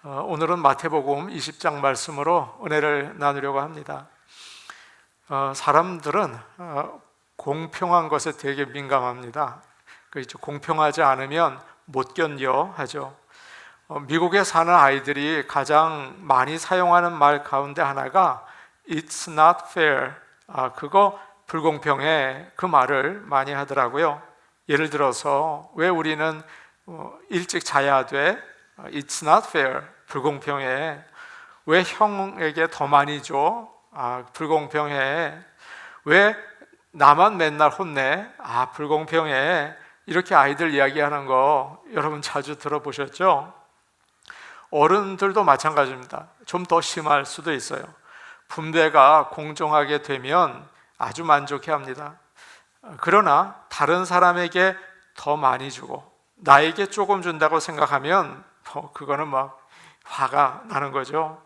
오늘은 마태복음 20장 말씀으로 은혜를 나누려고 합니다. 사람들은 공평한 것에 되게 민감합니다. 공평하지 않으면 못 견뎌 하죠. 미국에 사는 아이들이 가장 많이 사용하는 말 가운데 하나가 It's not fair. 그거 불공평해. 그 말을 많이 하더라고요. 예를 들어서 왜 우리는 일찍 자야 돼? It's not fair. 불공평해. 왜 형에게 더 많이 줘? 불공평해. 왜 나만 맨날 혼내? 불공평해. 이렇게 아이들 이야기하는 거 여러분 자주 들어보셨죠? 어른들도 마찬가지입니다. 좀 더 심할 수도 있어요. 분배가 공정하게 되면 아주 만족해합니다. 그러나 다른 사람에게 더 많이 주고 나에게 조금 준다고 생각하면 그거는 막 화가 나는 거죠.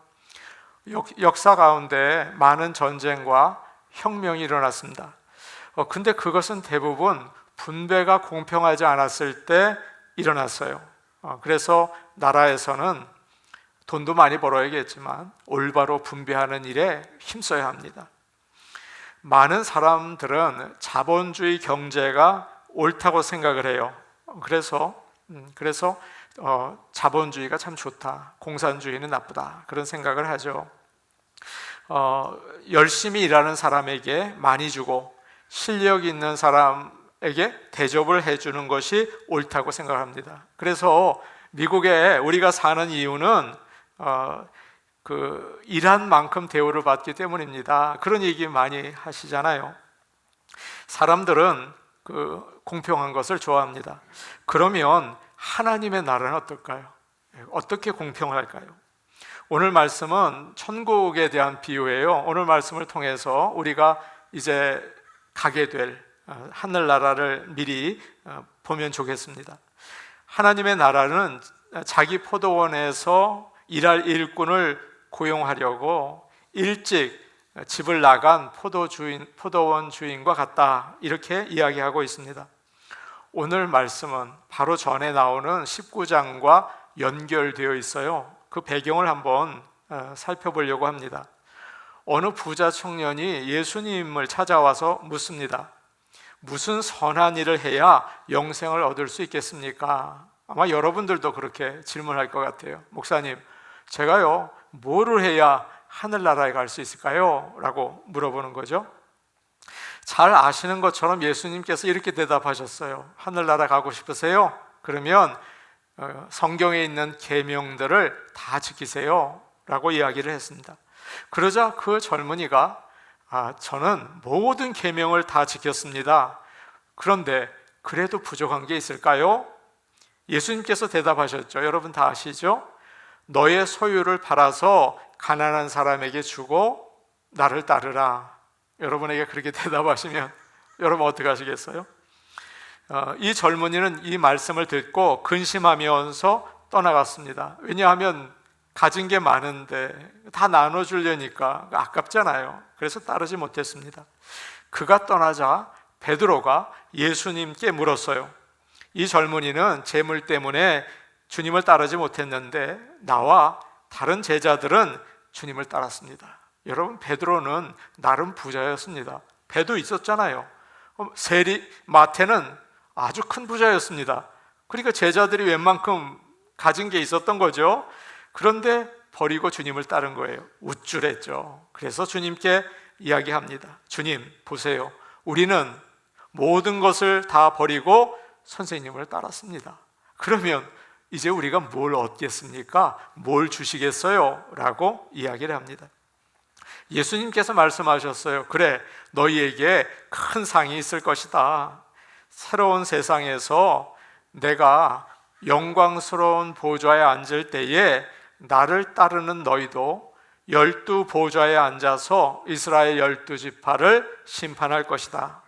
역사 가운데 많은 전쟁과 혁명이 일어났습니다. 근데 그것은 대부분 분배가 공평하지 않았을 때 일어났어요. 그래서 나라에서는 돈도 많이 벌어야겠지만 올바로 분배하는 일에 힘써야 합니다. 많은 사람들은 자본주의 경제가 옳다고 생각을 해요. 그래서 자본주의가 참 좋다, 공산주의는 나쁘다, 그런 생각을 하죠. 열심히 일하는 사람에게 많이 주고 실력 있는 사람에게 대접을 해주는 것이 옳다고 생각합니다. 그래서 미국에 우리가 사는 이유는 일한 만큼 대우를 받기 때문입니다. 그런 얘기 많이 하시잖아요. 사람들은 공평한 것을 좋아합니다. 그러면 하나님의 나라는 어떨까요? 어떻게 공평할까요? 오늘 말씀은 천국에 대한 비유예요. 오늘 말씀을 통해서 우리가 이제 가게 될 하늘나라를 미리 보면 좋겠습니다. 하나님의 나라는 자기 포도원에서 일할 일꾼을 고용하려고 일찍 집을 나간 포도원 주인과 같다, 이렇게 이야기하고 있습니다. 오늘 말씀은 바로 전에 나오는 19장과 연결되어 있어요. 그 배경을 한번 살펴보려고 합니다. 어느 부자 청년이 예수님을 찾아와서 묻습니다. 무슨 선한 일을 해야 영생을 얻을 수 있겠습니까? 아마 여러분들도 그렇게 질문할 것 같아요. 목사님, 제가요 뭐를 해야 하늘나라에 갈 수 있을까요? 라고 물어보는 거죠. 잘 아시는 것처럼 예수님께서 이렇게 대답하셨어요. 하늘나라 가고 싶으세요? 그러면 성경에 있는 계명들을 다 지키세요 라고 이야기를 했습니다. 그러자 그 젊은이가 저는 모든 계명을 다 지켰습니다. 그런데 그래도 부족한 게 있을까요? 예수님께서 대답하셨죠. 여러분 다 아시죠? 너의 소유를 팔아서 가난한 사람에게 주고 나를 따르라. 여러분에게 그렇게 대답하시면 여러분 어떻게 하시겠어요? 이 젊은이는 이 말씀을 듣고 근심하면서 떠나갔습니다. 왜냐하면 가진 게 많은데 다 나눠주려니까 아깝잖아요. 그래서 따르지 못했습니다. 그가 떠나자 베드로가 예수님께 물었어요. 이 젊은이는 재물 때문에 주님을 따르지 못했는데 나와 다른 제자들은 주님을 따랐습니다. 여러분, 베드로는 나름 부자였습니다. 배도 있었잖아요. 마태는 아주 큰 부자였습니다. 그러니까 제자들이 웬만큼 가진 게 있었던 거죠. 그런데 버리고 주님을 따른 거예요. 우쭐했죠. 그래서 주님께 이야기합니다. 주님, 보세요. 우리는 모든 것을 다 버리고 선생님을 따랐습니다. 그러면 이제 우리가 뭘 얻겠습니까? 뭘 주시겠어요? 라고 이야기를 합니다. 예수님께서 말씀하셨어요. 그래, 너희에게 큰 상이 있을 것이다. 새로운 세상에서 내가 영광스러운 보좌에 앉을 때에 나를 따르는 너희도 12 보좌에 앉아서 이스라엘 12지파를 심판할 것이다.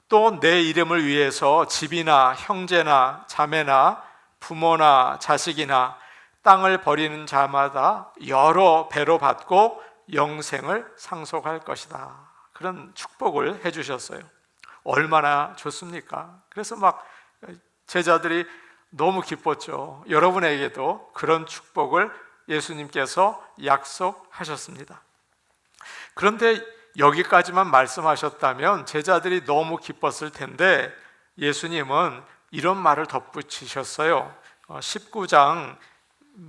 또 내 이름을 위해서 집이나 형제나 자매나 부모나 자식이나 땅을 버리는 자마다 여러 배로 받고 영생을 상속할 것이다. 그런 축복을 해주셨어요. 얼마나 좋습니까? 그래서 막 제자들이 너무 기뻤죠. 여러분에게도 그런 축복을 예수님께서 약속하셨습니다. 그런데 여기까지만 말씀하셨다면 제자들이 너무 기뻤을 텐데 예수님은 이런 말을 덧붙이셨어요. 19장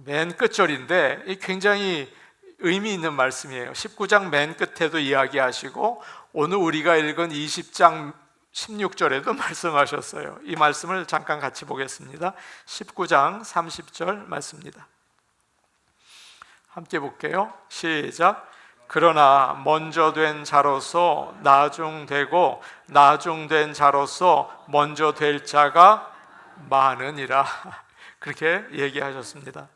맨 끝절인데 굉장히 의미 있는 말씀이에요. 19장 맨 끝에도 이야기하시고 오늘 우리가 읽은 20장 16절에도 말씀하셨어요. 이 말씀을 잠깐 같이 보겠습니다. 19장 30절 말씀입니다. 함께 볼게요. 시작. 그러나 먼저 된 자로서 나중되고 나중된 자로서 먼저 될 자가 많으니라. 그렇게 얘기하셨습니다.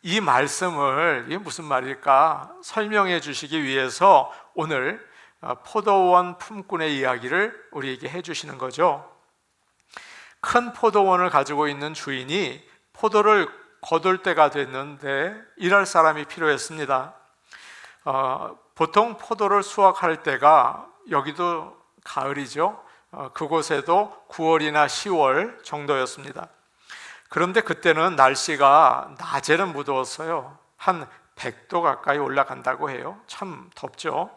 이 말씀을, 이게 무슨 말일까 설명해 주시기 위해서 오늘 포도원 품꾼의 이야기를 우리에게 해주시는 거죠. 큰 포도원을 가지고 있는 주인이 포도를 거둘 때가 됐는데 일할 사람이 필요했습니다. 보통 포도를 수확할 때가 여기도 가을이죠. 그곳에도 9월이나 10월 정도였습니다. 그런데 그때는 날씨가 낮에는 무더웠어요. 한 100도 가까이 올라간다고 해요. 참 덥죠.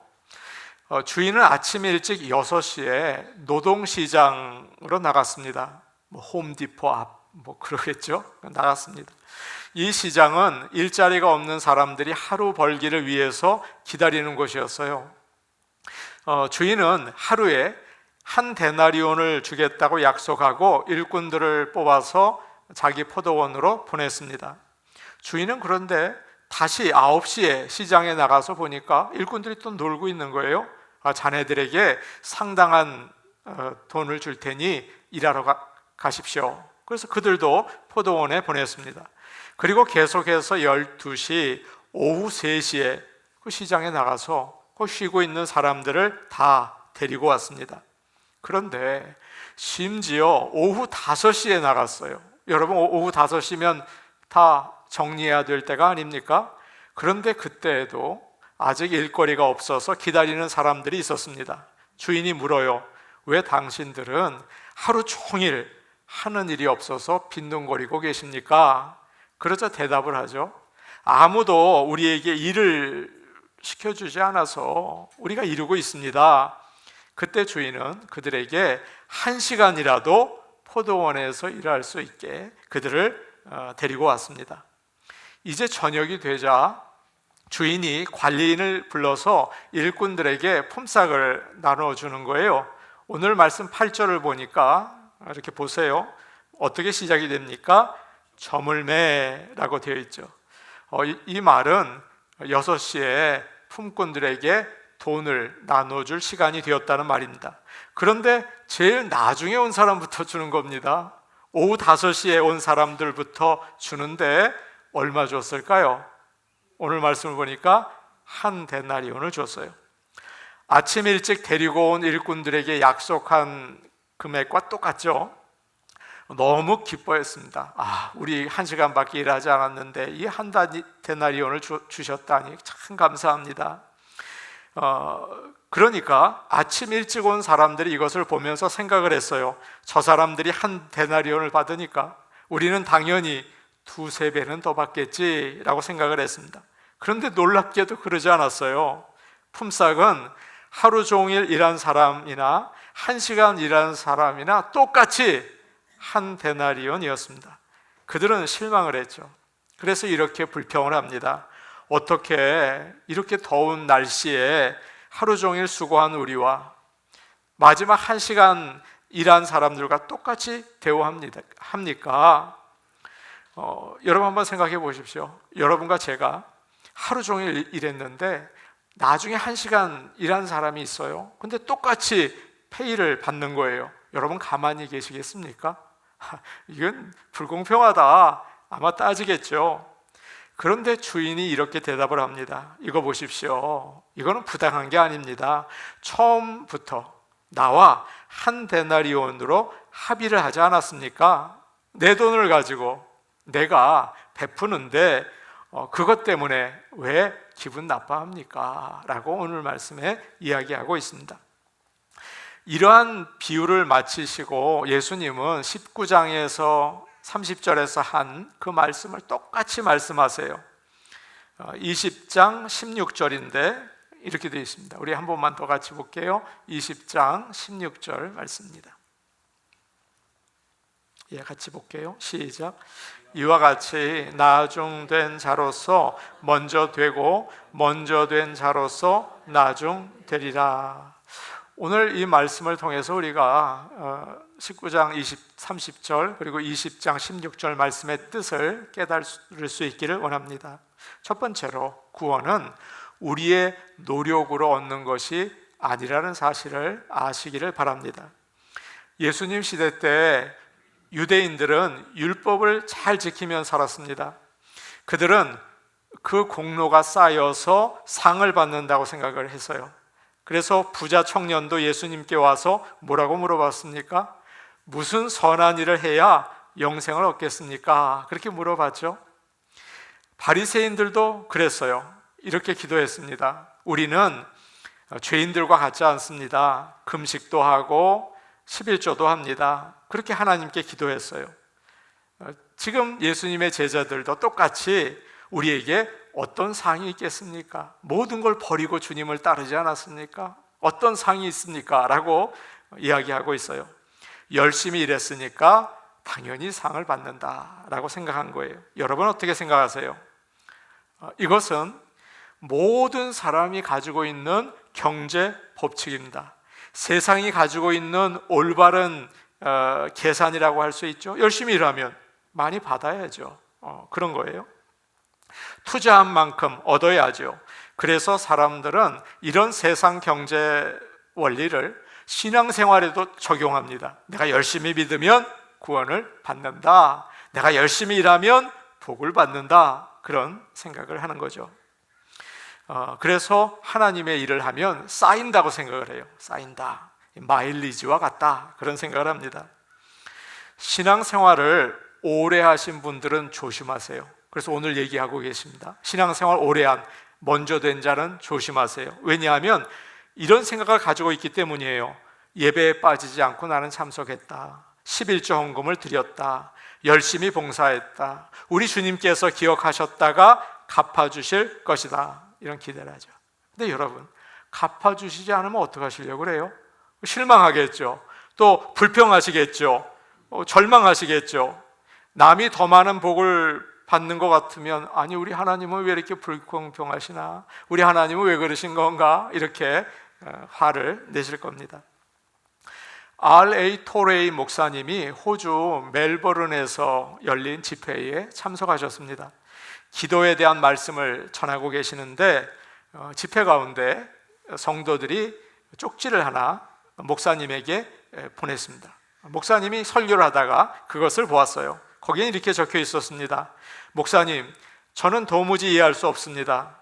주인은 아침 일찍 6시에 노동시장으로 나갔습니다. 홈디포 앞 그러겠죠. 나갔습니다. 이 시장은 일자리가 없는 사람들이 하루 벌기를 위해서 기다리는 곳이었어요. 주인은 하루에 한 데나리온을 주겠다고 약속하고 일꾼들을 뽑아서 자기 포도원으로 보냈습니다. 주인은 그런데 다시 9시에 시장에 나가서 보니까 일꾼들이 또 놀고 있는 거예요. 자네들에게 상당한 돈을 줄 테니 일하러 가십시오. 그래서 그들도 포도원에 보냈습니다. 그리고 계속해서 12시, 오후 3시에 그 시장에 나가서 그 쉬고 있는 사람들을 다 데리고 왔습니다. 그런데 심지어 오후 5시에 나갔어요. 여러분, 오후 5시면 다 정리해야 될 때가 아닙니까? 그런데 그때에도 아직 일거리가 없어서 기다리는 사람들이 있었습니다. 주인이 물어요. 왜 당신들은 하루 종일 하는 일이 없어서 빈둥거리고 계십니까? 그러자 대답을 하죠. 아무도 우리에게 일을 시켜주지 않아서 우리가 이루고 있습니다. 그때 주인은 그들에게 1시간이라도 포도원에서 일할 수 있게 그들을 데리고 왔습니다. 이제 저녁이 되자 주인이 관리인을 불러서 일꾼들에게 품삯을 나눠주는 거예요. 오늘 말씀 8절을 보니까 이렇게 보세요. 어떻게 시작이 됩니까? 저물매라고 되어 있죠. 이 말은 6시에 품꾼들에게 돈을 나눠줄 시간이 되었다는 말입니다. 그런데 제일 나중에 온 사람부터 주는 겁니다. 오후 5시에 온 사람들부터 주는데 얼마 줬을까요? 오늘 말씀을 보니까 한 데나리온을 줬어요. 아침 일찍 데리고 온 일꾼들에게 약속한 금액과 똑같죠. 너무 기뻐했습니다. 우리 1시간밖에 일하지 않았는데 이 한 데나리온을 주셨다니 참 감사합니다. 그러니까 아침 일찍 온 사람들이 이것을 보면서 생각을 했어요. 저 사람들이 한 데나리온을 받으니까 우리는 당연히 2-3배는 더 받겠지라고 생각을 했습니다. 그런데 놀랍게도 그러지 않았어요. 품삯은 하루 종일 일한 사람이나 1시간 일한 사람이나 똑같이 한 데나리온이었습니다. 그들은 실망을 했죠. 그래서 이렇게 불평을 합니다. 어떻게 이렇게 더운 날씨에 하루 종일 수고한 우리와 마지막 1시간 일한 사람들과 똑같이 대우합니까? 여러분 한번 생각해 보십시오. 여러분과 제가 하루 종일 일했는데 나중에 1시간 일한 사람이 있어요. 근데 똑같이 페이를 받는 거예요. 여러분 가만히 계시겠습니까? 이건 불공평하다 아마 따지겠죠. 그런데 주인이 이렇게 대답을 합니다. 이거 보십시오. 이거는 부당한 게 아닙니다. 처음부터 나와 한 데나리온으로 합의를 하지 않았습니까? 내 돈을 가지고 내가 베푸는데 그것 때문에 왜 기분 나빠합니까? 라고 오늘 말씀에 이야기하고 있습니다. 이러한 비유를 마치시고 예수님은 19장에서 30절에서 한 그 말씀을 똑같이 말씀하세요. 20장 16절인데 이렇게 되어 있습니다. 우리 한 번만 더 같이 볼게요. 20장 16절 말씀입니다. 예, 같이 볼게요. 시작. 이와 같이 나중된 자로서 먼저 되고 먼저 된 자로서 나중되리라. 오늘 이 말씀을 통해서 우리가 19장 30절 그리고 20장 16절 말씀의 뜻을 깨달을 수 있기를 원합니다. 첫 번째로 구원은 우리의 노력으로 얻는 것이 아니라는 사실을 아시기를 바랍니다. 예수님 시대 때 유대인들은 율법을 잘 지키며 살았습니다. 그들은 그 공로가 쌓여서 상을 받는다고 생각을 했어요. 그래서 부자 청년도 예수님께 와서 뭐라고 물어봤습니까? 무슨 선한 일을 해야 영생을 얻겠습니까? 그렇게 물어봤죠. 바리새인들도 그랬어요. 이렇게 기도했습니다. 우리는 죄인들과 같지 않습니다. 금식도 하고 11조도 합니다. 그렇게 하나님께 기도했어요. 지금 예수님의 제자들도 똑같이 우리에게 어떤 상이 있겠습니까? 모든 걸 버리고 주님을 따르지 않았습니까? 어떤 상이 있습니까? 라고 이야기하고 있어요. 열심히 일했으니까 당연히 상을 받는다 라고 생각한 거예요. 여러분 어떻게 생각하세요? 이것은 모든 사람이 가지고 있는 경제 법칙입니다. 세상이 가지고 있는 올바른 계산이라고 할 수 있죠. 열심히 일하면 많이 받아야죠. 그런 거예요. 투자한 만큼 얻어야죠. 그래서 사람들은 이런 세상 경제 원리를 신앙생활에도 적용합니다. 내가 열심히 믿으면 구원을 받는다. 내가 열심히 일하면 복을 받는다. 그런 생각을 하는 거죠. 그래서 하나님의 일을 하면 쌓인다고 생각을 해요. 쌓인다. 마일리지와 같다. 그런 생각을 합니다. 신앙생활을 오래 하신 분들은 조심하세요. 그래서 오늘 얘기하고 계십니다. 신앙생활 오래 한 먼저 된 자는 조심하세요. 왜냐하면 이런 생각을 가지고 있기 때문이에요. 예배에 빠지지 않고 나는 참석했다. 11조 헌금을 드렸다. 열심히 봉사했다. 우리 주님께서 기억하셨다가 갚아주실 것이다. 이런 기대를 하죠. 근데 여러분, 갚아주시지 않으면 어떡하시려고 그래요? 실망하겠죠. 또 불평하시겠죠. 절망하시겠죠. 남이 더 많은 복을 받는 것 같으면 아니 우리 하나님은 왜 이렇게 불공평하시나? 우리 하나님은 왜 그러신 건가? 이렇게 화를 내실 겁니다. R.A. 토레이 목사님이 호주 멜버른에서 열린 집회에 참석하셨습니다. 기도에 대한 말씀을 전하고 계시는데 집회 가운데 성도들이 쪽지를 하나 목사님에게 보냈습니다. 목사님이 설교를 하다가 그것을 보았어요. 거기에 이렇게 적혀 있었습니다. 목사님, 저는 도무지 이해할 수 없습니다.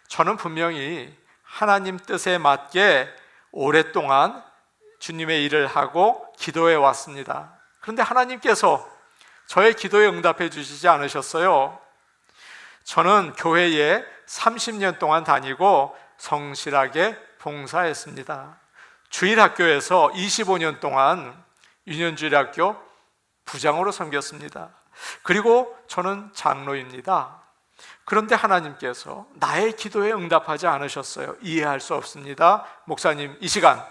저는 분명히 하나님 뜻에 맞게 오랫동안 주님의 일을 하고 기도해 왔습니다. 그런데 하나님께서 저의 기도에 응답해 주시지 않으셨어요. 저는 교회에 30년 동안 다니고 성실하게 봉사했습니다. 주일학교에서 25년 동안 유년주일학교 부장으로 섬겼습니다. 그리고 저는 장로입니다. 그런데 하나님께서 나의 기도에 응답하지 않으셨어요. 이해할 수 없습니다. 목사님, 이 시간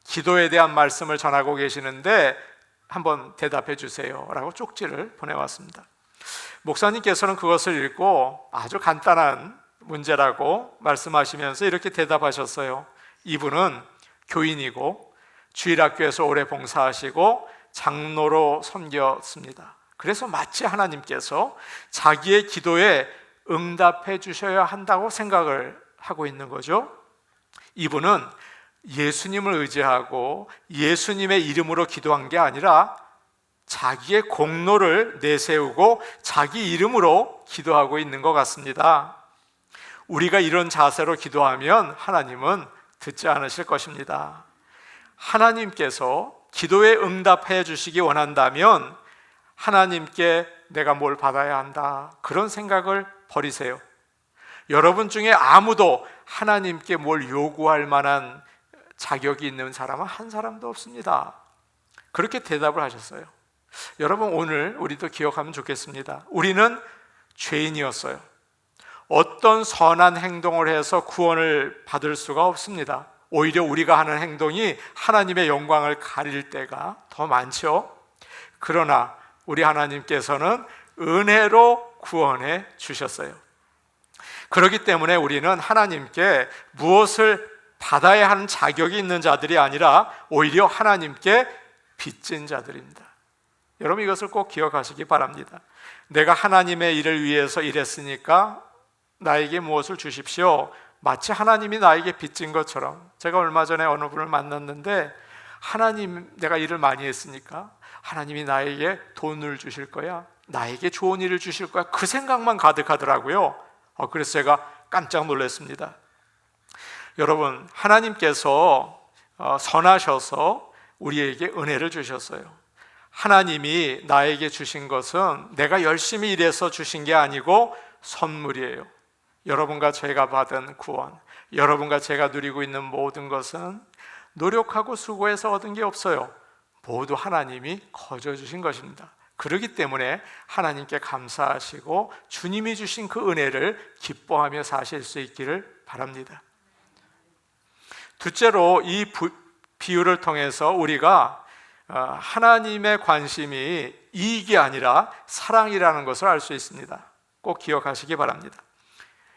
기도에 대한 말씀을 전하고 계시는데 한번 대답해 주세요 라고 쪽지를 보내왔습니다. 목사님께서는 그것을 읽고 아주 간단한 문제라고 말씀하시면서 이렇게 대답하셨어요. 이분은 교인이고 주일학교에서 오래 봉사하시고 장로로 섬겼습니다. 그래서 마치 하나님께서 자기의 기도에 응답해 주셔야 한다고 생각을 하고 있는 거죠. 이분은 예수님을 의지하고 예수님의 이름으로 기도한 게 아니라 자기의 공로를 내세우고 자기 이름으로 기도하고 있는 것 같습니다. 우리가 이런 자세로 기도하면 하나님은 듣지 않으실 것입니다. 하나님께서 기도에 응답해 주시기 원한다면 하나님께 내가 뭘 받아야 한다, 그런 생각을 버리세요. 여러분 중에 아무도 하나님께 뭘 요구할 만한 자격이 있는 사람은 한 사람도 없습니다. 그렇게 대답을 하셨어요. 여러분, 오늘 우리도 기억하면 좋겠습니다. 우리는 죄인이었어요. 어떤 선한 행동을 해서 구원을 받을 수가 없습니다. 오히려 우리가 하는 행동이 하나님의 영광을 가릴 때가 더 많죠. 그러나 우리 하나님께서는 은혜로 구원해 주셨어요. 그렇기 때문에 우리는 하나님께 무엇을 받아야 하는 자격이 있는 자들이 아니라 오히려 하나님께 빚진 자들입니다. 여러분, 이것을 꼭 기억하시기 바랍니다. 내가 하나님의 일을 위해서 일했으니까 나에게 무엇을 주십시오. 마치 하나님이 나에게 빚진 것처럼. 제가 얼마 전에 어느 분을 만났는데, 하나님, 내가 일을 많이 했으니까 하나님이 나에게 돈을 주실 거야, 나에게 좋은 일을 주실 거야, 그 생각만 가득하더라고요. 그래서 제가 깜짝 놀랐습니다. 여러분, 하나님께서 선하셔서 우리에게 은혜를 주셨어요. 하나님이 나에게 주신 것은 내가 열심히 일해서 주신 게 아니고 선물이에요. 여러분과 제가 받은 구원, 여러분과 제가 누리고 있는 모든 것은 노력하고 수고해서 얻은 게 없어요. 모두 하나님이 거저 주신 것입니다. 그렇기 때문에 하나님께 감사하시고 주님이 주신 그 은혜를 기뻐하며 사실 수 있기를 바랍니다. 둘째로, 이 비유를 통해서 우리가 하나님의 관심이 이익이 아니라 사랑이라는 것을 알 수 있습니다. 꼭 기억하시기 바랍니다.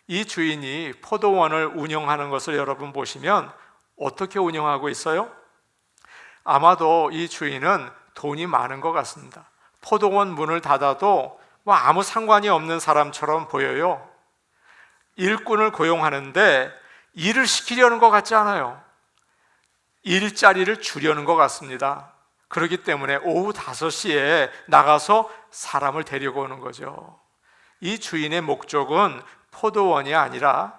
이 주인이 포도원을 운영하는 것을 여러분 보시면 어떻게 운영하고 있어요? 아마도 이 주인은 돈이 많은 것 같습니다. 포도원 문을 닫아도 아무 상관이 없는 사람처럼 보여요. 일꾼을 고용하는데 일을 시키려는 것 같지 않아요. 일자리를 주려는 것 같습니다. 그렇기 때문에 오후 5시에 나가서 사람을 데리고 오는 거죠. 이 주인의 목적은 포도원이 아니라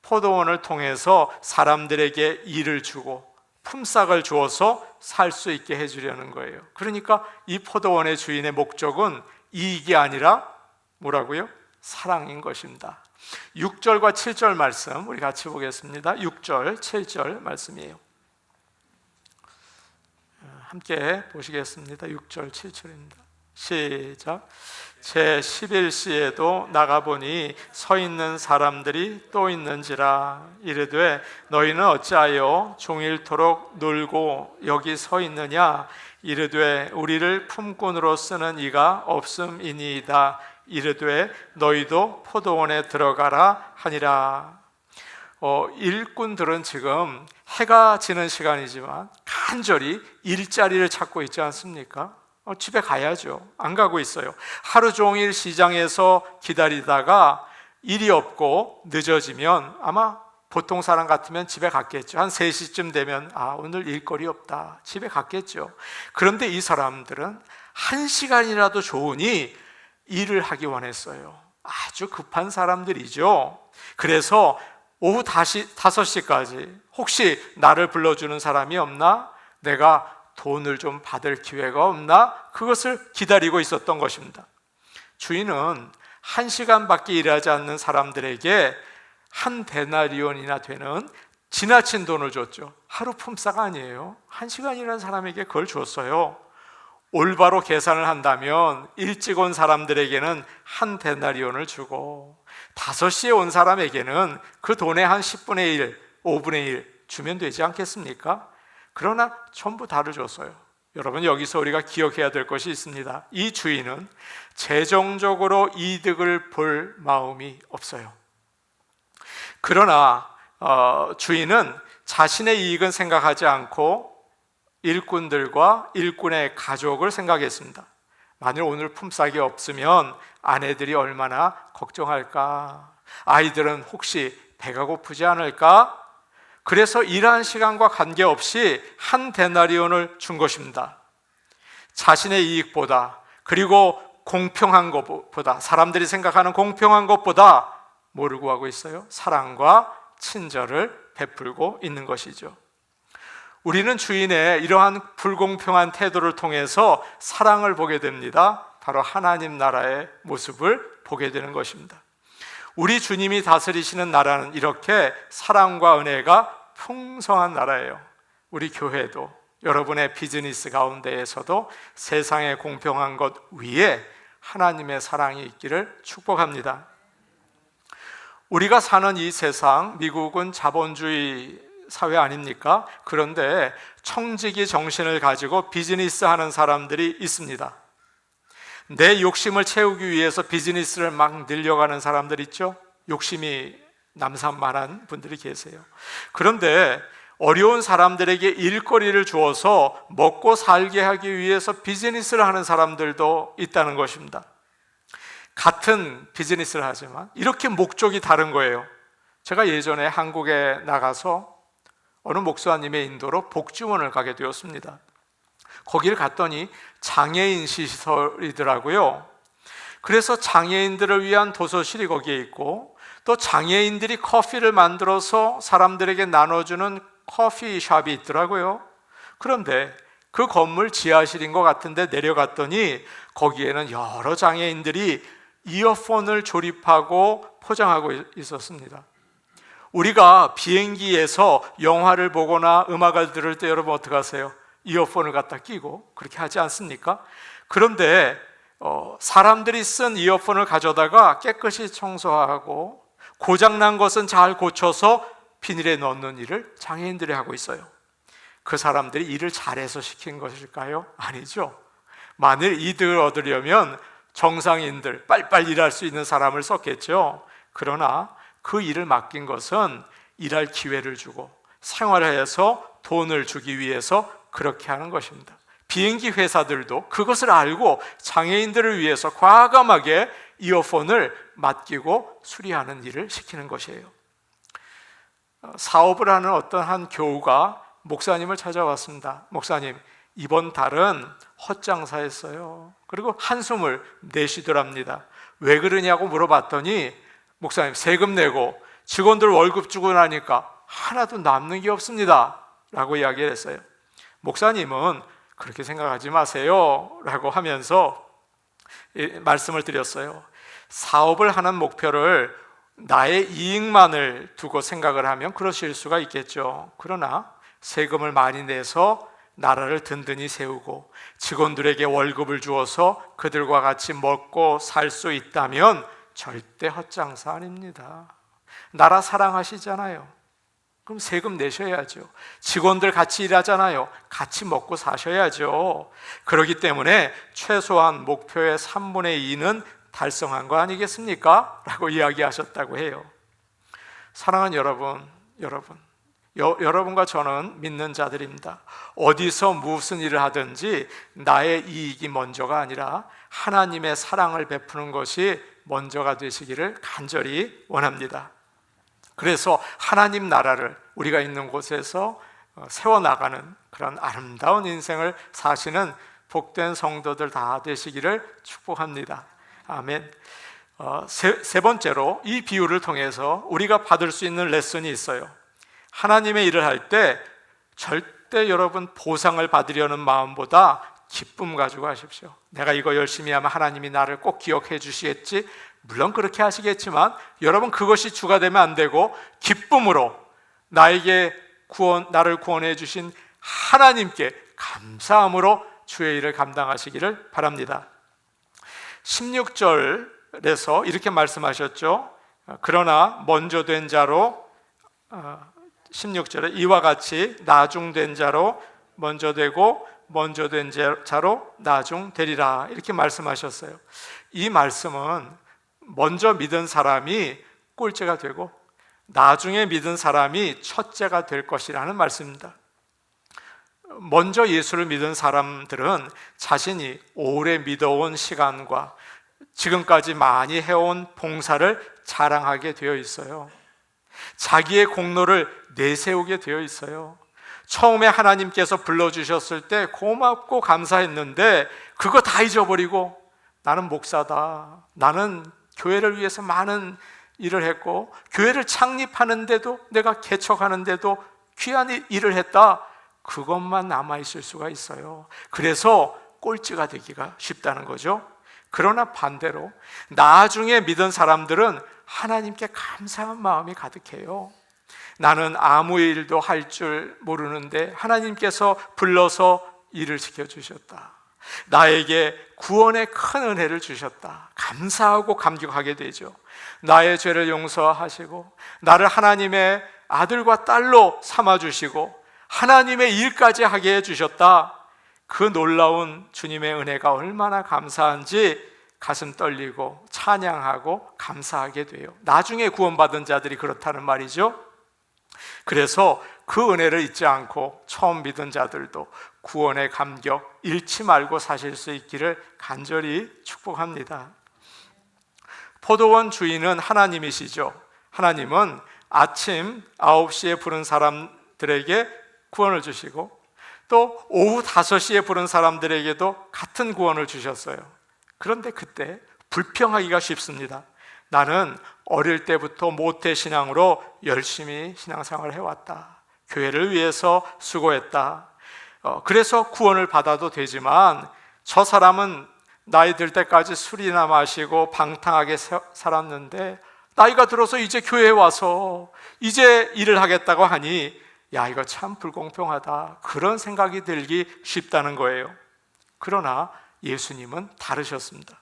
포도원을 통해서 사람들에게 일을 주고 품삯을 주어서 살 수 있게 해주려는 거예요. 그러니까 이 포도원의 주인의 목적은 이익이 아니라 뭐라고요? 사랑인 것입니다. 6절과 7절 말씀 우리 같이 보겠습니다. 6절, 7절 말씀이에요. 함께 보시겠습니다. 6절, 7절입니다. 시작. 제 11시에도 나가보니 서 있는 사람들이 또 있는지라. 이르되 너희는 어찌하여 종일토록 놀고 여기 서 있느냐. 이르되 우리를 품꾼으로 쓰는 이가 없음이니이다. 이르되 너희도 포도원에 들어가라 하니라. 일꾼들은 지금 해가 지는 시간이지만 간절히 일자리를 찾고 있지 않습니까? 집에 가야죠. 안 가고 있어요. 하루 종일 시장에서 기다리다가 일이 없고 늦어지면 아마 보통 사람 같으면 집에 갔겠죠. 한 3시쯤 되면 오늘 일거리 없다, 집에 갔겠죠. 그런데 이 사람들은 1시간이라도 좋으니 일을 하기 원했어요. 아주 급한 사람들이죠. 그래서 오후 5시까지 혹시 나를 불러주는 사람이 없나? 내가 돈을 좀 받을 기회가 없나? 그것을 기다리고 있었던 것입니다. 주인은 1시간밖에 일하지 않는 사람들에게 한 데나리온이나 되는 지나친 돈을 줬죠. 하루 품삯 아니에요. 1시간 일한 사람에게 그걸 줬어요. 올바로 계산을 한다면 일찍 온 사람들에게는 한 데나리온을 주고 5시에 온 사람에게는 그 돈의 한 10분의 1, 5분의 1 주면 되지 않겠습니까? 그러나 전부 다를 줬어요. 여러분, 여기서 우리가 기억해야 될 것이 있습니다. 이 주인은 재정적으로 이득을 볼 마음이 없어요. 그러나 주인은 자신의 이익은 생각하지 않고 일꾼들과 일꾼의 가족을 생각했습니다. 만일 오늘 품삯이 없으면 아내들이 얼마나 걱정할까? 아이들은 혹시 배가 고프지 않을까? 그래서 일한 시간과 관계없이 한 데나리온을 준 것입니다. 자신의 이익보다, 그리고 공평한 것보다, 사람들이 생각하는 공평한 것보다 뭐를 구하고 있어요? 사랑과 친절을 베풀고 있는 것이죠. 우리는 주인의 이러한 불공평한 태도를 통해서 사랑을 보게 됩니다. 바로 하나님 나라의 모습을 보게 되는 것입니다. 우리 주님이 다스리시는 나라는 이렇게 사랑과 은혜가 풍성한 나라예요. 우리 교회도 여러분의 비즈니스 가운데에서도 세상의 공평한 것 위에 하나님의 사랑이 있기를 축복합니다. 우리가 사는 이 세상, 미국은 자본주의 사회 아닙니까? 그런데 청지기 정신을 가지고 비즈니스 하는 사람들이 있습니다. 내 욕심을 채우기 위해서 비즈니스를 막 늘려가는 사람들 있죠? 욕심이 남산만한 분들이 계세요. 그런데 어려운 사람들에게 일거리를 주어서 먹고 살게 하기 위해서 비즈니스를 하는 사람들도 있다는 것입니다. 같은 비즈니스를 하지만 이렇게 목적이 다른 거예요. 제가 예전에 한국에 나가서 어느 목사님의 인도로 복지원을 가게 되었습니다. 거기를 갔더니 장애인 시설이더라고요. 그래서 장애인들을 위한 도서실이 거기에 있고, 또 장애인들이 커피를 만들어서 사람들에게 나눠주는 커피숍이 있더라고요. 그런데 그 건물 지하실인 것 같은데 내려갔더니 거기에는 여러 장애인들이 이어폰을 조립하고 포장하고 있었습니다. 우리가 비행기에서 영화를 보거나 음악을 들을 때 여러분 어떻게 하세요? 이어폰을 갖다 끼고 그렇게 하지 않습니까? 그런데 사람들이 쓴 이어폰을 가져다가 깨끗이 청소하고 고장난 것은 잘 고쳐서 비닐에 넣는 일을 장애인들이 하고 있어요. 그 사람들이 일을 잘해서 시킨 것일까요? 아니죠. 만일 이득을 얻으려면 정상인들, 빨리빨리 일할 수 있는 사람을 썼겠죠. 그러나 그 일을 맡긴 것은 일할 기회를 주고 생활해서 돈을 주기 위해서 그렇게 하는 것입니다. 비행기 회사들도 그것을 알고 장애인들을 위해서 과감하게 이어폰을 맡기고 수리하는 일을 시키는 것이에요. 사업을 하는 어떤 한 교우가 목사님을 찾아왔습니다. 목사님, 이번 달은 헛장사했어요. 그리고 한숨을 내쉬더랍니다. 왜 그러냐고 물어봤더니 목사님, 세금 내고 직원들 월급 주고 나니까 하나도 남는 게 없습니다 라고 이야기를 했어요. 목사님은 그렇게 생각하지 마세요 라고 하면서 말씀을 드렸어요. 사업을 하는 목표를 나의 이익만을 두고 생각을 하면 그러실 수가 있겠죠. 그러나 세금을 많이 내서 나라를 든든히 세우고 직원들에게 월급을 주어서 그들과 같이 먹고 살 수 있다면 절대 헛장사 아닙니다. 나라 사랑하시잖아요. 그럼 세금 내셔야죠. 직원들 같이 일하잖아요. 같이 먹고 사셔야죠. 그렇기 때문에 최소한 목표의 3분의 2는 달성한 거 아니겠습니까? 라고 이야기하셨다고 해요. 사랑하는 여러분과 저는 믿는 자들입니다. 어디서 무슨 일을 하든지 나의 이익이 먼저가 아니라 하나님의 사랑을 베푸는 것이 먼저가 되시기를 간절히 원합니다. 그래서 하나님 나라를 우리가 있는 곳에서 세워나가는 그런 아름다운 인생을 사시는 복된 성도들 다 되시기를 축복합니다. 아멘. 세 번째로 이 비유를 통해서 우리가 받을 수 있는 레슨이 있어요. 하나님의 일을 할 때 절대 여러분 보상을 받으려는 마음보다 기쁨 가지고 하십시오. 내가 이거 열심히 하면 하나님이 나를 꼭 기억해 주시겠지? 물론 그렇게 하시겠지만 여러분 그것이 주가 되면 안 되고 기쁨으로 나를 구원해 주신 하나님께 감사함으로 주의 일을 감당하시기를 바랍니다. 16절에서 이렇게 말씀하셨죠. 그러나 먼저 된 자로 16절에 이와 같이 나중된 자로 먼저 되고 먼저 된 자로 나중되리라 이렇게 말씀하셨어요. 이 말씀은 먼저 믿은 사람이 꼴째가 되고 나중에 믿은 사람이 첫째가 될 것이라는 말씀입니다. 먼저 예수를 믿은 사람들은 자신이 오래 믿어온 시간과 지금까지 많이 해온 봉사를 자랑하게 되어 있어요. 자기의 공로를 내세우게 되어 있어요. 처음에 하나님께서 불러주셨을 때 고맙고 감사했는데 그거 다 잊어버리고 나는 목사다, 나는 교회를 위해서 많은 일을 했고 교회를 창립하는데도 내가 개척하는데도 귀한 일을 했다, 그것만 남아있을 수가 있어요. 그래서 꼴찌가 되기가 쉽다는 거죠. 그러나 반대로 나중에 믿은 사람들은 하나님께 감사한 마음이 가득해요. 나는 아무 일도 할 줄 모르는데 하나님께서 불러서 일을 시켜주셨다. 나에게 구원의 큰 은혜를 주셨다. 감사하고 감격하게 되죠. 나의 죄를 용서하시고 나를 하나님의 아들과 딸로 삼아주시고 하나님의 일까지 하게 해주셨다. 그 놀라운 주님의 은혜가 얼마나 감사한지 가슴 떨리고 찬양하고 감사하게 돼요. 나중에 구원받은 자들이 그렇다는 말이죠. 그래서 그 은혜를 잊지 않고 처음 믿은 자들도 구원의 감격 잃지 말고 사실 수 있기를 간절히 축복합니다. 포도원 주인은 하나님이시죠. 하나님은 아침 9시에 부른 사람들에게 구원을 주시고 또 오후 5시에 부른 사람들에게도 같은 구원을 주셨어요. 그런데 그때 불평하기가 쉽습니다. 나는 어릴 때부터 모태신앙으로 열심히 신앙생활을 해왔다. 교회를 위해서 수고했다. 그래서 구원을 받아도 되지만 저 사람은 나이 들 때까지 술이나 마시고 방탕하게 살았는데 나이가 들어서 이제 교회에 와서 이제 일을 하겠다고 하니 야, 이거 참 불공평하다. 그런 생각이 들기 쉽다는 거예요. 그러나 예수님은 다르셨습니다.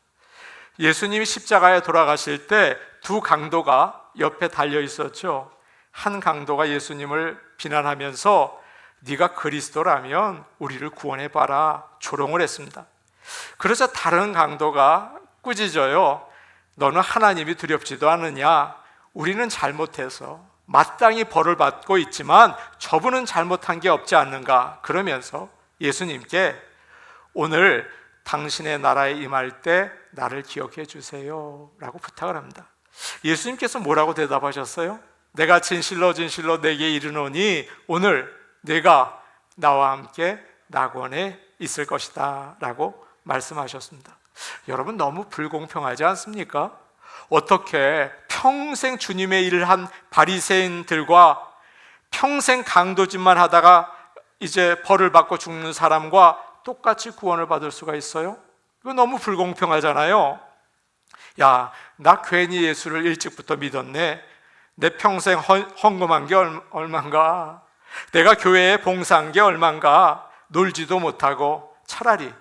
예수님이 십자가에 돌아가실 때 두 강도가 옆에 달려 있었죠. 한 강도가 예수님을 비난하면서 네가 그리스도라면 우리를 구원해봐라 조롱을 했습니다. 그래서 다른 강도가 꾸짖어요. 너는 하나님이 두렵지도 않느냐? 우리는 잘못해서 마땅히 벌을 받고 있지만 저분은 잘못한 게 없지 않는가? 그러면서 예수님께 오늘 당신의 나라에 임할 때 나를 기억해 주세요 라고 부탁을 합니다. 예수님께서 뭐라고 대답하셨어요? 내가 진실로 진실로 내게 이르노니 오늘 내가 나와 함께 낙원에 있을 것이다 라고 말씀하셨습니다. 여러분, 너무 불공평하지 않습니까? 어떻게 평생 주님의 일을 한 바리새인들과 평생 강도짓만 하다가 이제 벌을 받고 죽는 사람과 똑같이 구원을 받을 수가 있어요? 이거 너무 불공평하잖아요. 야, 나 괜히 예수를 일찍부터 믿었네. 내 평생 헌금한 게 얼만가? 내가 교회에 봉사한 게 얼만가? 놀지도 못하고 차라리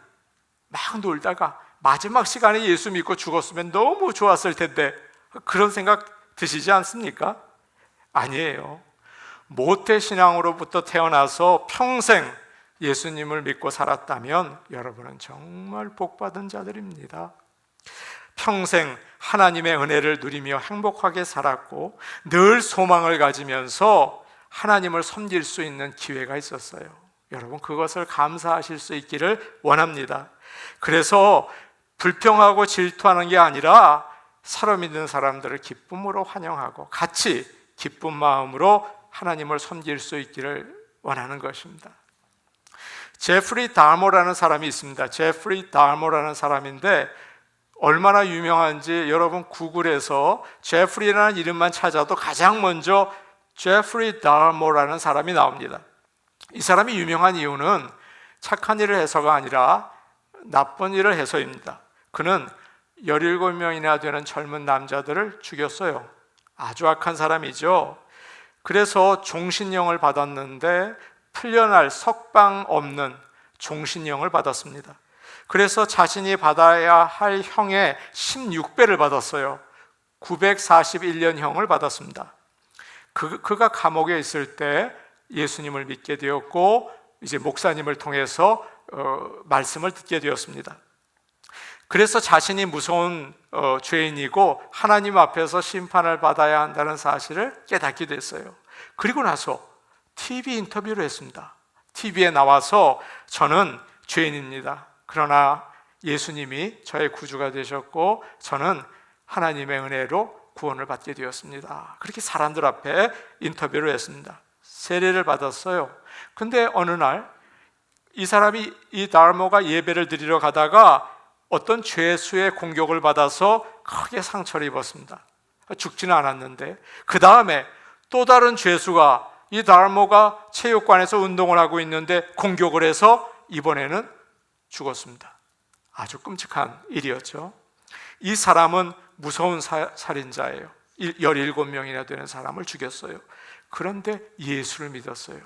막 놀다가 마지막 시간에 예수 믿고 죽었으면 너무 좋았을 텐데, 그런 생각 드시지 않습니까? 아니에요. 모태신앙으로부터 태어나서 평생 예수님을 믿고 살았다면 여러분은 정말 복받은 자들입니다. 평생 하나님의 은혜를 누리며 행복하게 살았고 늘 소망을 가지면서 하나님을 섬길 수 있는 기회가 있었어요. 여러분, 그것을 감사하실 수 있기를 원합니다. 그래서 불평하고 질투하는 게 아니라 살아 믿는 사람들을 기쁨으로 환영하고 같이 기쁜 마음으로 하나님을 섬길 수 있기를 원하는 것입니다. 제프리 달모라는 사람이 있습니다. 제프리 달모라는 사람인데 얼마나 유명한지 여러분 구글에서 제프리라는 이름만 찾아도 가장 먼저 제프리 달모라는 사람이 나옵니다. 이 사람이 유명한 이유는 착한 일을 해서가 아니라 나쁜 일을 해서입니다. 그는 17명이나 되는 젊은 남자들을 죽였어요. 아주 악한 사람이죠. 그래서 종신형을 받았는데 풀려날 석방 없는 종신형을 받았습니다. 그래서 자신이 받아야 할 형의 16배를 받았어요. 941년형을 받았습니다. 그가 감옥에 있을 때 예수님을 믿게 되었고 이제 목사님을 통해서 말씀을 듣게 되었습니다. 그래서 자신이 무서운 죄인이고 하나님 앞에서 심판을 받아야 한다는 사실을 깨닫게 됐어요. 그리고 나서 TV 인터뷰를 했습니다. TV에 나와서 저는 죄인입니다. 그러나 예수님이 저의 구주가 되셨고 저는 하나님의 은혜로 구원을 받게 되었습니다. 그렇게 사람들 앞에 인터뷰를 했습니다. 세례를 받았어요. 근데 어느 날 이 사람이 이 달모가 예배를 드리러 가다가 어떤 죄수의 공격을 받아서 크게 상처를 입었습니다. 죽지는 않았는데 그 다음에 또 다른 죄수가 이 달모가 체육관에서 운동을 하고 있는데 공격을 해서 이번에는 죽었습니다. 아주 끔찍한 일이었죠. 이 사람은 무서운 살인자예요. 17명이나 되는 사람을 죽였어요. 그런데 예수를 믿었어요.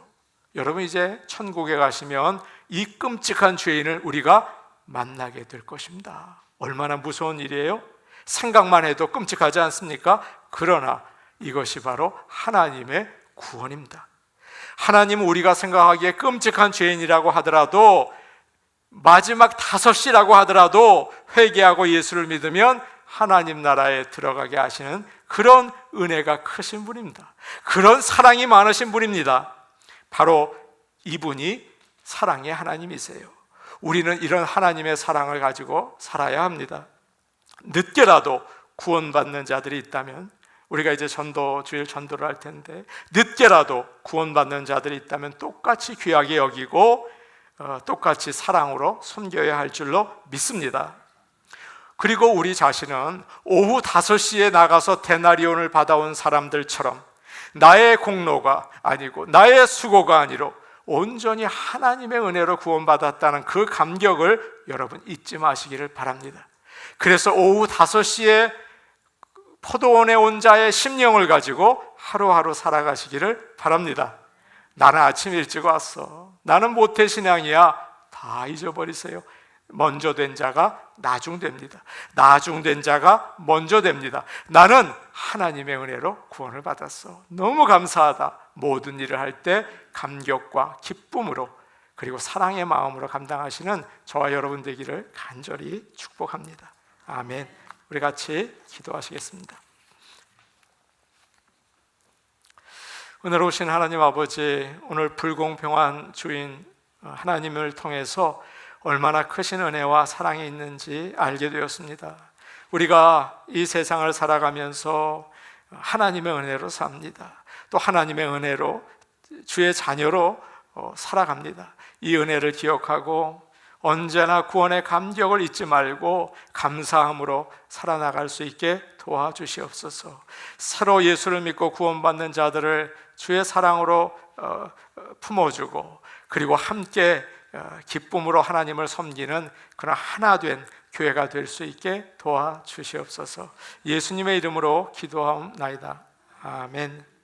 여러분, 이제 천국에 가시면 이 끔찍한 죄인을 우리가 만나게 될 것입니다. 얼마나 무서운 일이에요? 생각만 해도 끔찍하지 않습니까? 그러나 이것이 바로 하나님의 구원입니다. 하나님은 우리가 생각하기에 끔찍한 죄인이라고 하더라도, 마지막 5시라고 하더라도 회개하고 예수를 믿으면 하나님 나라에 들어가게 하시는 그런 은혜가 크신 분입니다. 그런 사랑이 많으신 분입니다. 바로 이분이 사랑의 하나님이세요. 우리는 이런 하나님의 사랑을 가지고 살아야 합니다. 늦게라도 구원받는 자들이 있다면, 우리가 이제 주일 전도를 할 텐데, 늦게라도 구원받는 자들이 있다면 똑같이 귀하게 여기고 똑같이 사랑으로 섬겨야 할 줄로 믿습니다. 그리고 우리 자신은 오후 5시에 나가서 데나리온을 받아온 사람들처럼 나의 공로가 아니고 나의 수고가 아니로 온전히 하나님의 은혜로 구원받았다는 그 감격을 여러분 잊지 마시기를 바랍니다. 그래서 오후 5시에 포도원에 온 자의 심령을 가지고 하루하루 살아가시기를 바랍니다. 나는 아침 일찍 왔어, 나는 모태신앙이야, 다 잊어버리세요. 먼저 된 자가 나중됩니다. 나중된 자가 먼저 됩니다. 나는 하나님의 은혜로 구원을 받았어, 너무 감사하다. 모든 일을 할 때 감격과 기쁨으로 그리고 사랑의 마음으로 감당하시는 저와 여러분 되기를 간절히 축복합니다. 아멘. 우리 같이 기도하시겠습니다. 오늘 오신 하나님 아버지, 오늘 불공평한 주인 하나님을 통해서 얼마나 크신 은혜와 사랑이 있는지 알게 되었습니다. 우리가 이 세상을 살아가면서 하나님의 은혜로 삽니다. 또 하나님의 은혜로 주의 자녀로 살아갑니다. 이 은혜를 기억하고 언제나 구원의 감격을 잊지 말고 감사함으로 살아나갈 수 있게 도와주시옵소서. 새로 예수를 믿고 구원받는 자들을 주의 사랑으로 품어주고, 그리고 함께 기쁨으로 하나님을 섬기는 그런 하나 된 교회가 될 수 있게 도와주시옵소서. 예수님의 이름으로 기도하옵나이다. 아멘.